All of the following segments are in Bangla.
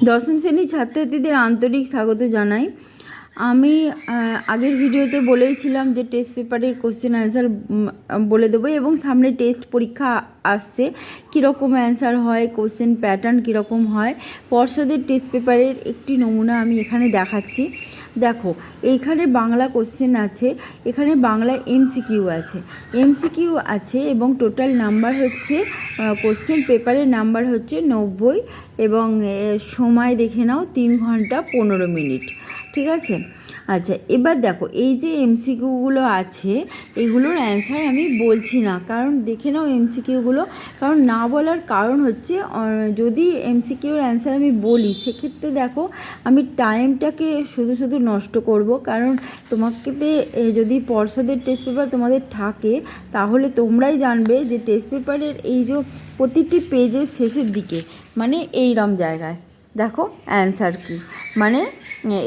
দশম শ্রেণীর ছাত্রছাত্রীদের আন্তরিক স্বাগত জানাই। আমি আগের ভিডিওতে বলেইছিলাম যে টেস্ট পেপারের কোশ্চেন অ্যান্সার বলে দেবো এবং সামনে টেস্ট পরীক্ষা আসছে, কীরকম অ্যান্সার হয়, কোশ্চেন প্যাটার্ন কীরকম হয়। পর্ষদের টেস্ট পেপারের একটি নমুনা আমি এখানে দেখাচ্ছি। দেখো, এইখানে বাংলা কোশ্চেন আছে, এখানে বাংলা এমসিকিউ আছে এবং টোটাল নাম্বার হচ্ছে, কোশ্চেন পেপারের নাম্বার হচ্ছে 90 এবং সময় দেখে নাও 3 ঘন্টা 15 মিনিট। ঠিক আছে, আচ্ছা এবার দেখো এই যে এমসিকিউগুলো আছে এগুলোর অ্যান্সার আমি বলছি না, কারণ দেখে নাও এমসিকিউগুলো। কারণ না বলার কারণ হচ্ছে যদি এমসিকিউর অ্যান্সার আমি বলি সেক্ষেত্রে দেখো আমি টাইমটাকে শুধু নষ্ট করব। কারণ তোমাকে যদি পর্ষদের টেস্ট পেপার তোমাদের থাকে তাহলে তোমরাই জানবে যে টেস্ট পেপারের এই যে প্রতিটি পেজের শেষের দিকে মানে এইরকম জায়গায় দেখো অ্যান্সার কি, মানে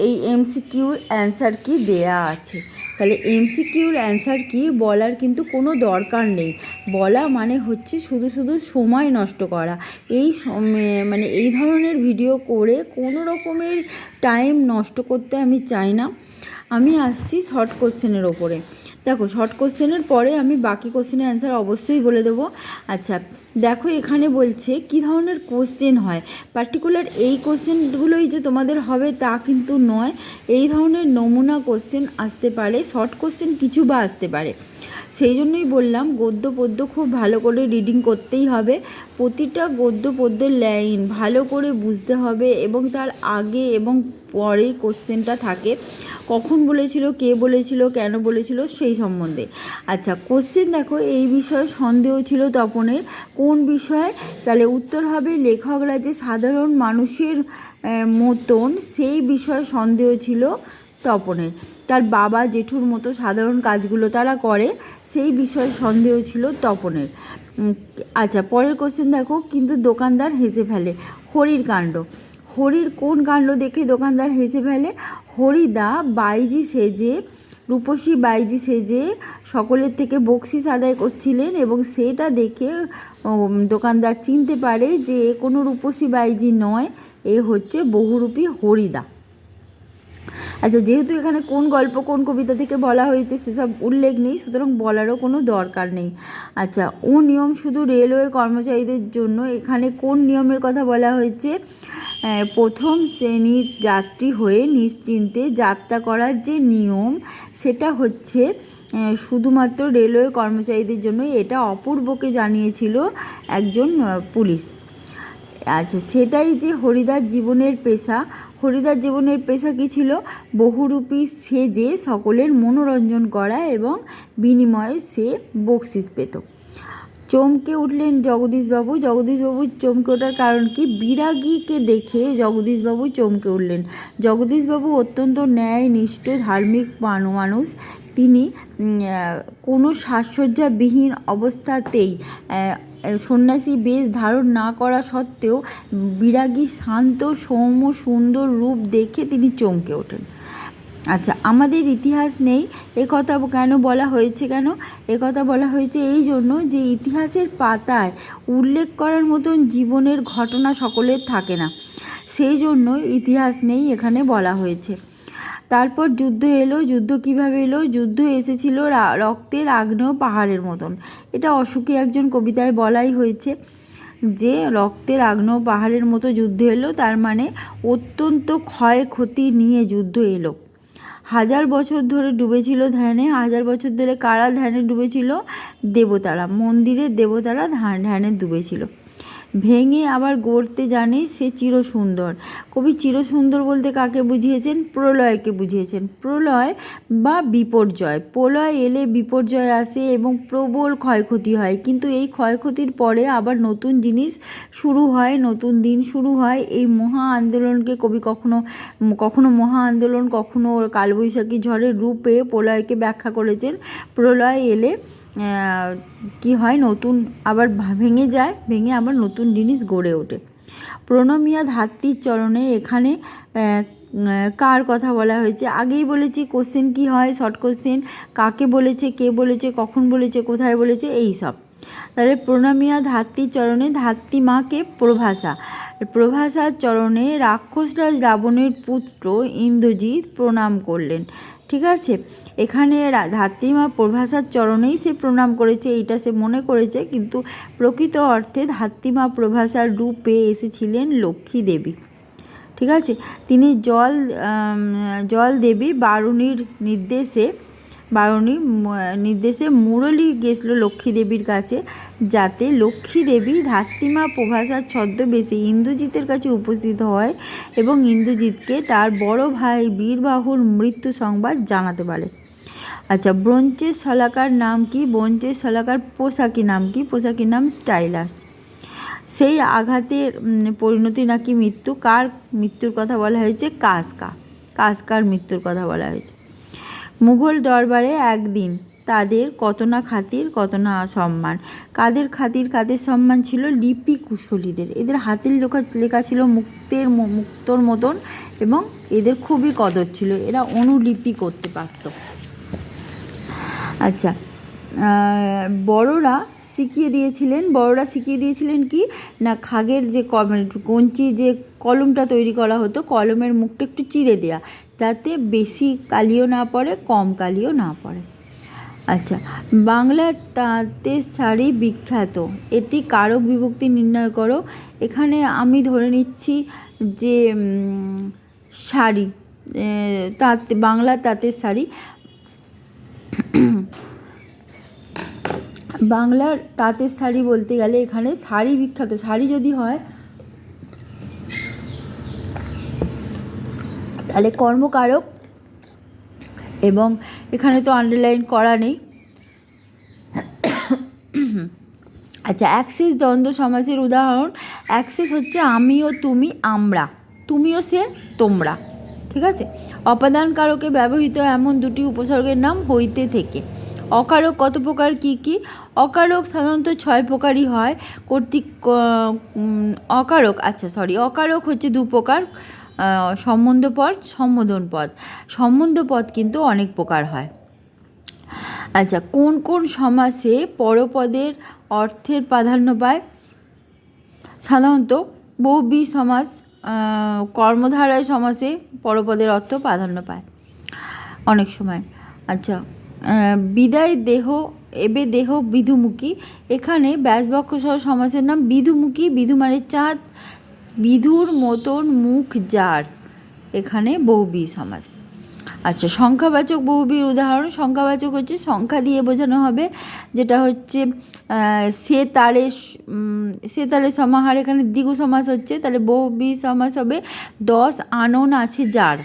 এই এমসিকিউর অ্যান্সার কি দেয়া আছে। তাহলে এমসিকিউর অ্যান্সার কি বলার কিন্তু কোনো দরকার নেই। বলা মানে হচ্ছে শুধু সময় নষ্ট করা। মানে এই ধরনের ভিডিও করে কোনো রকমের টাইম নষ্ট করতে আমি চাই না। আমি আসছি শর্ট কোশ্চেনের ওপরে। দেখো, শর্ট কোশ্চেনের পরে আমি বাকি কোশ্চেনের অ্যান্সার অবশ্যই বলে দেবো। আচ্ছা দেখো, এখানে বলছে কী ধরনের কোশ্চেন হয়। পার্টিকুলার এই কোশ্চেনগুলোই যে তোমাদের হবে তা কিন্তু নয়, এই ধরনের নমুনা কোশ্চেন আসতে পারে, শর্ট কোশ্চেন কিছু বা আসতে পারে। সেই জন্যই বললাম গদ্য পদ্য খুব ভালো করে রিডিং করতেই হবে, প্রতিটা গদ্য পদ্যের লাইন ভালো করে বুঝতে হবে এবং তার আগে এবং পরেই কোশ্চেনটা থাকে, কখন বলেছিল, কে বলেছিল, কেন বলেছিল সেই সম্বন্ধে। আচ্ছা কোশ্চেন দেখো, এই বিষয়ে সন্দেহ ছিল তপনের, কোন বিষয়ে? তাহলে উত্তর হবে লেখকরা যে সাধারণ মানুষের মতন সেই বিষয়ে সন্দেহ ছিল তপনের। তার বাবা জেঠুর মতো সাধারণ কাজগুলো তারা করে সেই বিষয়ে সন্দেহ ছিল তপনের। আচ্ছা পরের কোশ্চেন দেখো, কিন্তু দোকানদার হেসে ফেলে। হরির কাণ্ড, হরির কোন কাণ্ড দেখে দোকানদার হেসে ফেলে? হরিদা বাইজি সেজে, রূপসী বাইজি সেজে সকলের থেকে বকশিস আদায় করছিলেন এবং সেটা দেখে দোকানদার চিনতে পারে যে এ কোনো রূপসী বাইজি নয়, এ হচ্ছে বহুরূপী হরিদা। আচ্ছা যেহেতু এখানে কোন গল্প কোন কবিতা থেকে বলা হয়েছে সেসব উল্লেখ নেই, সুতরাং বলারও কোনো দরকার নেই। আচ্ছা ও নিয়ম শুধু রেলওয়ে কর্মচারীদের জন্য, এখানে কোন নিয়মের কথা বলা হয়েছে? প্রথম শ্রেণীর যাত্রী হয়ে নিশ্চিন্তে যাত্রা করার যে নিয়ম সেটা হচ্ছে শুধুমাত্র রেলওয়ে কর্মচারীদের জন্য, এটা অপূর্বকে জানিয়েছিল একজন পুলিশ। আচ্ছা সেটাই যে হরিদার জীবনের পেশা। হরিদার জীবনের পেশা কী ছিল? বহুরূপী সেজে সকলের মনোরঞ্জন করা এবং বিনিময়ে সে বকশিস পেত। চমকে উঠলেন জগদীশবাবু। জগদীশবাবু চমকে ওঠার কারণ কি? বিরাগীকে দেখে জগদীশবাবু চমকে উঠলেন। জগদীশবাবু অত্যন্ত ন্যায়নিষ্ঠ ধার্মিক মানুষ। তিনি কোনো সাজসজ্জাবিহীন অবস্থাতেই সন্ন্যাসী বেশ ধারণ না করা সত্ত্বেও বিরাগী শান্ত সৌম্য সুন্দর রূপ দেখে তিনি চমকে ওঠেন। আচ্ছা আমাদের ইতিহাস নেই এ কথা কেন বলা হয়েছে? কথা বলা হয়েছে এই জন্য যে ইতিহাসের পাতায় উল্লেখ করার মতন জীবনের ঘটনা সকলের থাকে না, সেই জন্য ইতিহাস নেই এখানে বলা হয়েছে। তারপর যুদ্ধ এলো। যুদ্ধ কীভাবে এলো? যুদ্ধ এসেছিল রক্তের আগ্নেয় পাহাড়ের মতন। এটা অশোকে একজন কবিতায় বলাই হয়েছে যে রক্তের আগ্নেয় পাহাড়ের মতো যুদ্ধ এলো, তার মানে অত্যন্ত ক্ষয়ক্ষতি নিয়ে যুদ্ধ এলো। 1000 বছর ধরে ডুবেছিল ধ্যানে। 1000 বছর ধরে কারা ধ্যানে ডুবেছিল? দেবতারা, মন্দিরের দেবতারা ধ্যানে ডুবেছিল। ভেঙে আবার গড়তে জানে সে চিরসুন্দর। কবি চিরসুন্দর বলতে কাকে বুঝিয়েছেন? প্রলয়কে বুঝিয়েছেন। প্রলয় বা বিপর্যয়, প্রলয় এলে বিপর্যয় আসে এবং প্রবল ক্ষয়ক্ষতি হয়, কিন্তু এই ক্ষয়ক্ষতির পরে আবার নতুন জিনিস শুরু হয়, নতুন দিন শুরু হয়। এই মহা আন্দোলনকে কবি কখনো মহা আন্দোলন, কখনো কালবৈশাখী ঝড়ের রূপে প্রলয়কে ব্যাখ্যা করেছেন। প্রলয় এলে কি হয়? নতুন আবার ভেঙে যায়, ভেঙে আবার নতুন জিনিস গড়ে ওঠে। প্রণমিয়া ধাত্রীর চরণে, এখানে কার কথা বলা হয়েছে? আগেই বলেছি কোশ্চেন কি হয়, শর্ট কোশ্চেন, কাকে বলেছে, কে বলেছে, কখন বলেছে, কোথায় বলেছে, এই সব। তাহলে প্রণামিয়া ধাত্রী চরণে, ধাত্রী মাকে প্রভাসা, প্রভাসার চরণে রাক্ষসরাজ রাবণের পুত্র ইন্দ্রজিৎ প্রণাম করলেন। ঠিক আছে, এখানে ধাত্রীমা প্রভাসার চরণেই সে প্রণাম করেছে, এইটা সে মনে করেছে, কিন্তু প্রকৃত অর্থে ধাত্রীমা প্রভাসার রূপে এসেছিলেন লক্ষ্মী দেবী। ঠিক আছে, তিনি জল দেবী বারুণীর নির্দেশে মুরলী গেছিল লক্ষ্মী দেবীর কাছে, যাতে লক্ষ্মী দেবী ধাত্রীমা প্রভাসার ছদ্মবেশে ইন্দ্রজিতের কাছে উপস্থিত হয় এবং ইন্দ্রজিৎকে তার বড় ভাই বীরবাহুর মৃত্যু সংবাদ জানাতে পারে। আচ্ছা, ব্রোঞ্চের শলাকার নাম কি? ব্রোঞ্চের শলাকার পোশাকি নাম কি? পোশাকির নাম স্টাইলাস। সেই আঘাতের পরিণতি নাকি মৃত্যু। কার মৃত্যুর কথা বলা হয়েছে? কাসকার মৃত্যুর কথা বলা হয়েছে। মুঘল দরবারে একদিন তাদের কত না খাতির, কত না সম্মান। কাদের খাতির, কাদের সম্মান ছিল? লিপি কুশলীদের। এদের হাতের লেখা ছিল মুক্তোর মতন এবং এদের খুবই কদর ছিল, এরা অনুলিপি করতে পারত। আচ্ছা, বড়রা শিখিয়ে দিয়েছিলেন কি না, খাগের যে কঞ্চি যে কলমটা তৈরি করা হতো, কলমের মুখটা একটু চিরে দেয়া, যাতে বেশি কালিও না পড়ে, কম কালিও না পড়ে। আচ্ছা, বাংলার তাঁতের শাড়ি বিখ্যাত, এটি কারক বিভক্তি নির্ণয় করো। এখানে আমি ধরে নিচ্ছি যে শাড়ি, বাংলার তাঁতের শাড়ি, বাংলার তাঁতের শাড়ি বলতে গেলে এখানে শাড়ি বিখ্যাত, শাড়ি যদি হয় তাহলে কর্মকারক, এবং এখানে তো আন্ডারলাইন করা নেই। আচ্ছা, অ্যাক্সেস দ্বন্দ্ব সমাসের উদাহরণ। অ্যাক্সেস হচ্ছে আমি ও তুমি, আমরা, তুমিও সে, তোমরা। ঠিক আছে, অপাদান কারকে ব্যবহৃত এমন দুটি উপসর্গের নাম হইতে থেকে। অকারক কত প্রকার, কি কি? অকারক সাধারণত 6 প্রকারই হয়। অকারক হচ্ছে 2 প্রকার, সম্বন্ধপদ, সম্বোধন পদ। সম্বন্ধ পদ কিন্তু অনেক প্রকার হয়। আচ্ছা, কোন কোন সমাসে পরপদের অর্থের প্রাধান্য পায়? সাধারণত বহুব্রীহি সমাস, কর্মধারয় সমাসে পরপদের অর্থ প্রাধান্য পায় অনেক সময়। আচ্ছা, বিদায় দেহ, এবে দেহ বিধুমুখী, এখানে ব্যাসবাক্য সহ সমাসের নাম বিধুমুখী। বিধু মানে চাঁদ, বিধুর মতন মুখ যার, এখানে বহুব্রীহি সমাস। আচ্ছা, সংখ্যাবাচক বহুব্রীহির উদাহরণ। সংখ্যাবাচক হচ্ছে সংখ্যা দিয়ে বোঝানো হবে, যেটা হচ্ছে সে তারে সমাহার, এখানে দ্বিগু সমাস হচ্ছে, তাহলে বহুব্রীহি সমাস হবে 10 আনন আছে যার,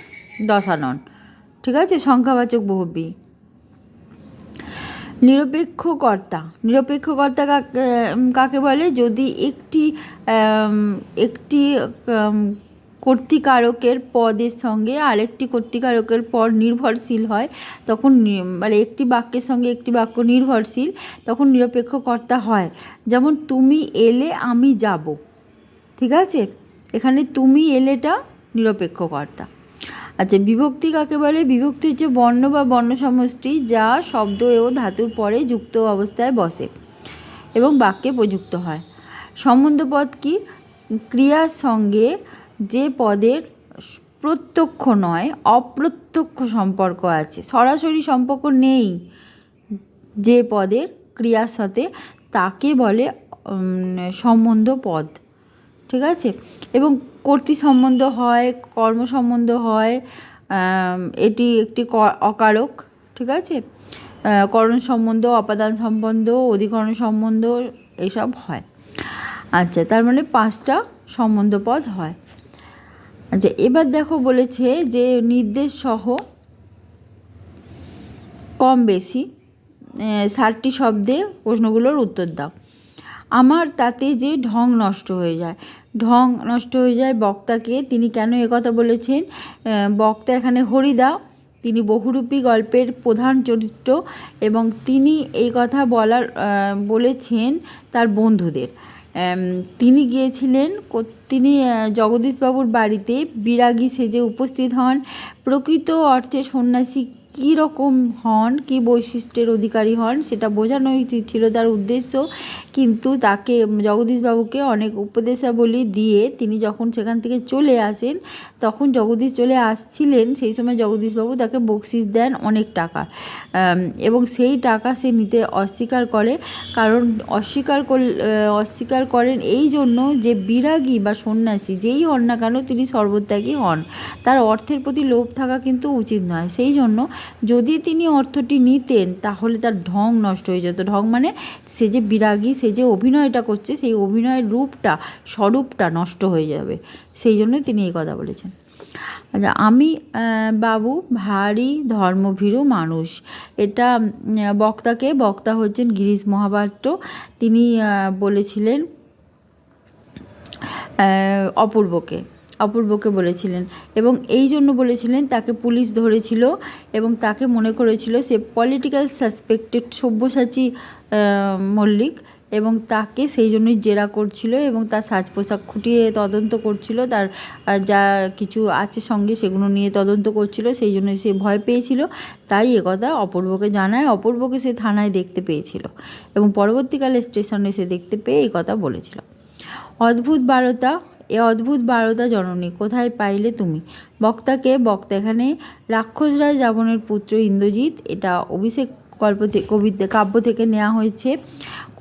10 আনন। ঠিক আছে, সংখ্যাবাচক বহুব্রীহি। নিরপেক্ষ কর্তা কাকে বলে? যদি একটি কর্তৃকারকের পদের সঙ্গে আরেকটি কর্তৃকারকের পদ নির্ভরশীল হয়, তখন মানে একটি বাক্যের সঙ্গে একটি বাক্য নির্ভরশীল, তখন নিরপেক্ষ কর্তা হয়। যেমন তুমি এলে আমি যাব। ঠিক আছে, এখানে তুমি এলেটা নিরপেক্ষ কর্তা। আচ্ছা, বিভক্তি কাকে বলে? বিভক্তি হচ্ছে বর্ণ বা বর্ণ সমষ্টি যা শব্দ ও ধাতুর পরে যুক্ত অবস্থায় বসে এবং বাক্যে প্রযুক্ত হয়। সম্বন্ধ পদ কি? ক্রিয়ার সঙ্গে যে পদের প্রত্যক্ষ নয় অপ্রত্যক্ষ সম্পর্ক আছে, সরাসরি সম্পর্ক নেই যে পদের ক্রিয়ার সাথে, তাকে বলে সম্বন্ধ পদ। ঠিক আছে, এবং কর্তৃ সম্বন্ধ হয়, কর্ম সম্বন্ধ হয়, এটি একটি অকারক। ঠিক আছে, করণ সম্বন্ধ, অপাদান সম্বন্ধ, অধিকরণ সম্বন্ধ এসব হয়। আচ্ছা, তার মানে 5টা সম্বন্ধ পদ হয়। আচ্ছা, এবার দেখো বলেছে যে নির্দেশ সহ কম বেশি 60টি শব্দে প্রশ্নগুলোর উত্তর দাও। আমার তাতে যে ঢং নষ্ট হয়ে যায় বক্তাকে, তিনি কেন একথা বলেছেন? বক্তা এখানে হরিদা, তিনি বহুরূপী গল্পের প্রধান চরিত্র এবং তিনি এই কথা বলেছেন তার বন্ধুদের। তিনি জগদীশবাবুর বাড়িতে বিরাগী সেজে উপস্থিত হন। প্রকৃত অর্থে সন্ন্যাসী কী রকম হন, কী বৈশিষ্ট্যের অধিকারী হন সেটা বোঝানোই ছিল তার উদ্দেশ্য। কিন্তু তাকে জগদীশবাবুকে অনেক উপদেশাবলী দিয়ে তিনি যখন সেখান থেকে চলে আসেন, তখন জগদীশ চলে আসছিলেন, সেই সময় জগদীশবাবু তাকে বকশিশ দেন অনেক টাকা, এবং সেই টাকা সে নিতে অস্বীকার করে। কারণ অস্বীকার করেন এই জন্য যে বিরাগী বা সন্ন্যাসী যেই হন না কেন তিনি সর্বত্যাগী হন, তার অর্থের প্রতি লোভ থাকা কিন্তু উচিত নয়। সেই জন্য যদি তিনি অর্থটি নিতেন তাহলে তার ঢং নষ্ট হয়ে যেত। ঢং মানে সে যে বিরাগী, সে যে অভিনয়টা করছে সেই অভিনয়ের স্বরূপটা নষ্ট হয়ে যাবে, সেই জন্যই তিনি এই কথা বলেছেন। আচ্ছা, আমি বাবু ভারী ধর্মভীরু মানুষ, এটা বক্তা হচ্ছেন গিরিশ মহাপাত্র। তিনি বলেছিলেন অপূর্বকে বলেছিলেন, এবং এই জন্য বলেছিলেন তাকে পুলিশ ধরেছিল এবং তাকে মনে করেছিল সে পলিটিক্যাল সাসপেক্টেড সব্যসাচী মল্লিক, এবং তাকে সেই জন্যই জেরা করছিল এবং তার সাজ পোশাক খুঁটিয়ে তদন্ত করছিল, তার যা কিছু আছে সঙ্গে সেগুলো নিয়ে তদন্ত করছিল, সেই জন্য সে ভয় পেয়েছিল। তাই একথা অপূর্বকে জানায়, অপূর্বকে সে থানায় দেখতে পেয়েছিল এবং পরবর্তীকালে স্টেশনে সে দেখতে পেয়ে এই কথা বলেছিল। অদ্ভুত বারতা জননী, কোথায় পাইলে তুমি? বক্তা এখানে রাক্ষসরাজ রাবণের পুত্র ইন্দ্রজিৎ, এটা অভিষেক কাব্য থেকে নেওয়া হয়েছে।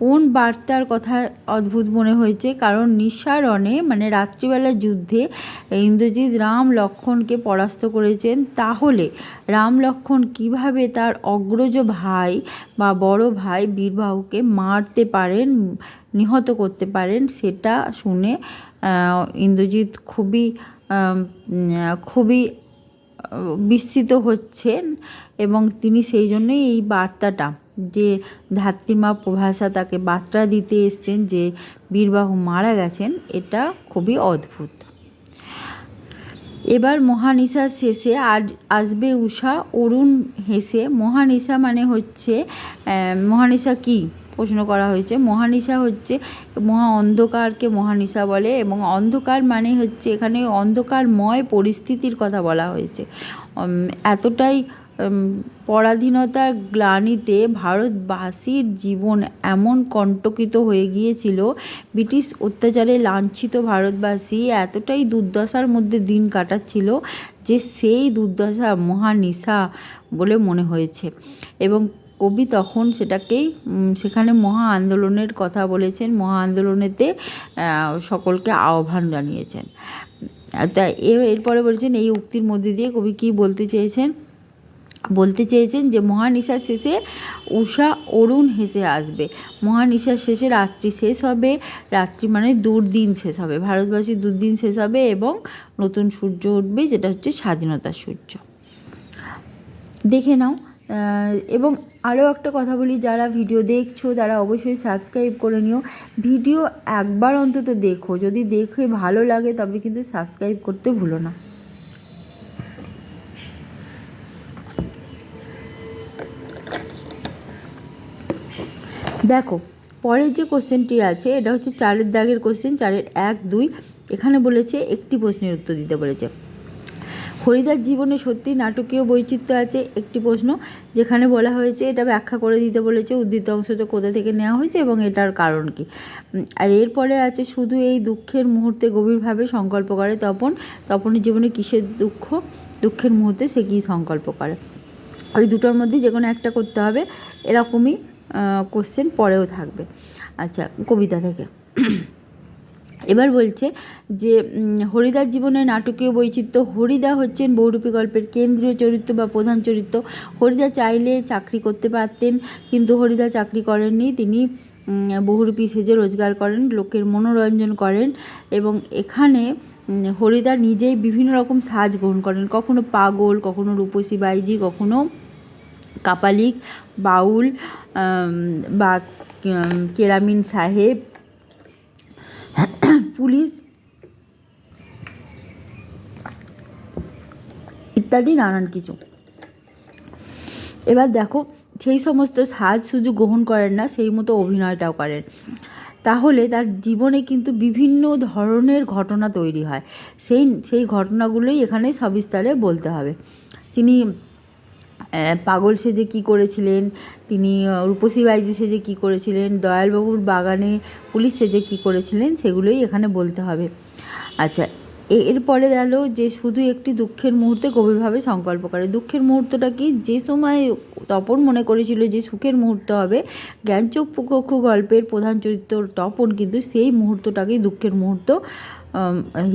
কোন বার্তার কথা অদ্ভুত মনে হয়েছে? কারণ নিঃসারণে মানে রাত্রিবেলার যুদ্ধে ইন্দ্রজিৎ রাম লক্ষ্মণকে পরাস্ত করেছেন, তাহলে রাম লক্ষ্মণ কীভাবে তার অগ্রজ ভাই বা বড় ভাই বীরবাহুকে মারতে পারেন, নিহত করতে পারেন, সেটা শুনে ইন্দ্রজিৎ খুবই বিস্মিত হচ্ছেন, এবং তিনি সেই জন্যই এই বার্তাটা যে ধাত্রীমা প্রভাসা তাকে বার্তা দিতে এসছেন যে বীরবাহু মারা গেছেন, এটা খুবই অদ্ভুত। এবার মহানিশার শেষে আসবে উষা অরুণ হেসে। মহানিশা মানে হচ্ছে মহানিশা কি প্রশ্ন করা হয়েছে। মহানিশা হচ্ছে মহা অন্ধকারকে মহানিশা বলে, এবং অন্ধকার মানে হচ্ছে এখানে অন্ধকারময় পরিস্থিতির কথা বলা হয়েছে। এতটাই পরাধীনতার গ্লানিতে ভারতবাসীর জীবন এমন কণ্টকিত হয়ে গিয়েছিল, ব্রিটিশ অত্যাচারে লাঞ্ছিত ভারতবাসী এতটাই দুর্দশার মধ্যে দিন কাটাচ্ছিল যে সেই দুর্দশা মহানিশা বলে মনে হয়েছে, এবং কবি তখন সেখানে মহা আন্দোলনের কথা বলেছেন, মহা আন্দোলনেতে সকলকে আহ্বান জানিয়েছেন। তা এরপরে বলেছেন এই উক্তির মধ্যে দিয়ে কবি কী বলতে চেয়েছেন যে মহানিশার শেষে উষা অরুণ হেসে আসবে। মহানিশার শেষে রাত্রি শেষ হবে, রাত্রি মানে দুর্দিন শেষ হবে, ভারতবাসীর দুর্দিন শেষ হবে এবং নতুন সূর্য উঠবে, যেটা হচ্ছে স্বাধীনতার সূর্য। দেখে নাও। এবং আরও একটা কথা বলি, যারা ভিডিও দেখছো তারা অবশ্যই সাবস্ক্রাইব করে নিও। ভিডিও একবার অন্তত দেখো, যদি দেখে ভালো লাগে তবে কিন্তু সাবস্ক্রাইব করতে ভুলো না। দেখো পরের যে কোশ্চেনটি আছে এটা হচ্ছে 4 দাগের কোশ্চেন, 4-এর 1, 2। এখানে বলেছে একটি প্রশ্নের উত্তর দিতে বলেছে। হরিদাস জীবনে সত্যি নাটকীয় বৈচিত্র্য আছে, একটি প্রশ্ন যেখানে বলা হয়েছে এটা ব্যাখ্যা করে দিতে বলেছে, উদ্ধৃত অংশটা কোথা থেকে নেওয়া হয়েছে এবং এটার কারণ কি। আর এরপরে আছে শুধু এই দুঃখের মুহূর্তে গভীরভাবে সংকল্প করে তপনের জীবনে কিসের দুঃখের মুহূর্তে সে কী সংকল্প করে। ওই দুটোর মধ্যে যে কোনো একটা করতে হবে, এরকমই কোশ্চেন পরেও থাকবে। আচ্ছা, কবিতা থেকে এবার বলছে যে হরিদাস জীবনের নাটকীয় বৈচিত্র্য। হরিদা হচ্ছেন বহুরূপী গল্পের কেন্দ্রীয় চরিত্র বা প্রধান চরিত্র। হরিদা চাইলে চাকরি করতে পারতেন, কিন্তু হরিদা চাকরি করেননি, তিনি বহুরূপী সেজে রোজগার করেন, লোকের মনোরঞ্জন করেন, এবং এখানে হরিদা নিজেই বিভিন্ন রকম সাজ গ্রহণ করেন, কখনো পাগল, কখনো রূপসী বাইজি, কখনো কাপালিক, বাউল বা কেরামিন সাহেব, পুলিশ ইত্যাদি নানান কিছু। এবার দেখো সেই সমস্ত সাজ শুধু গ্রহণ করেন না, সেই মতো অভিনয়টাও করেন, তাহলে তার জীবনে কিন্তু বিভিন্ন ধরনের ঘটনা তৈরি হয়। সেই ঘটনাগুলোই এখানে সবিস্তারে বলতে হবে। তিনি পাগল সেজে কী করেছিলেন, তিনি রূপসী বাইজি সেজে কী করেছিলেন, দয়ালবাবুর বাগানে পুলিশ সেজে কী করেছিলেন, সেগুলোই এখানে বলতে হবে। আচ্ছা, এরপরে গেল যে শুধু একটি দুঃখের মুহূর্তে গভীরভাবে সংকল্প করে। দুঃখের মুহূর্তটা কি, যে সময় তপন মনে করেছিল যে সুখের মুহূর্ত হবে, জ্ঞানচক্ষু গল্পের প্রধান চরিত্র তপন কিন্তু সেই মুহূর্তটাকেই দুঃখের মুহূর্ত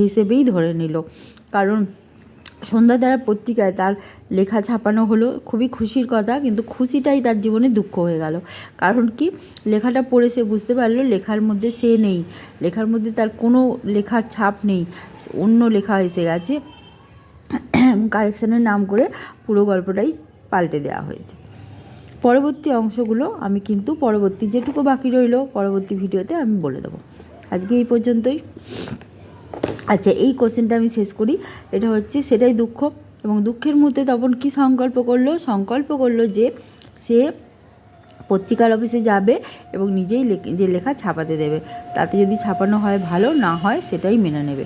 হিসেবেই ধরে নিল। কারণ সন্ধ্যাতারা পত্রিকায় তার লেখা ছাপানো হলো, খুবই খুশির কথা, কিন্তু খুশিটাই তার জীবনে দুঃখ হয়ে গেল। কারণ কি, লেখাটা পড়ে সে বুঝতে পারলো লেখার মধ্যে সে নেই, লেখার মধ্যে তার কোনো লেখার ছাপ নেই, অন্য লেখা এসে গেছে, কারেকশানের নাম করে পুরো গল্পটাই পাল্টে দেওয়া হয়েছে। পরবর্তী অংশগুলো আমি কিন্তু পরবর্তী যেটুকু বাকি রইল পরবর্তী ভিডিওতে আমি বলে দেবো। আজকে এই পর্যন্তই। আচ্ছা, এই কোশ্চেনটা আমি শেষ করি। এটা হচ্ছে সেটাই দুঃখ, এবং দুঃখের মুহূর্তে তখন কি সংকল্প করলো যে সে পত্রিকার অফিসে যাবে এবং নিজেই যে লেখা ছাপাতে দেবে, তাতে যদি ছাপানো হয় ভালো, না হয় সেটাই মেনে নেবে।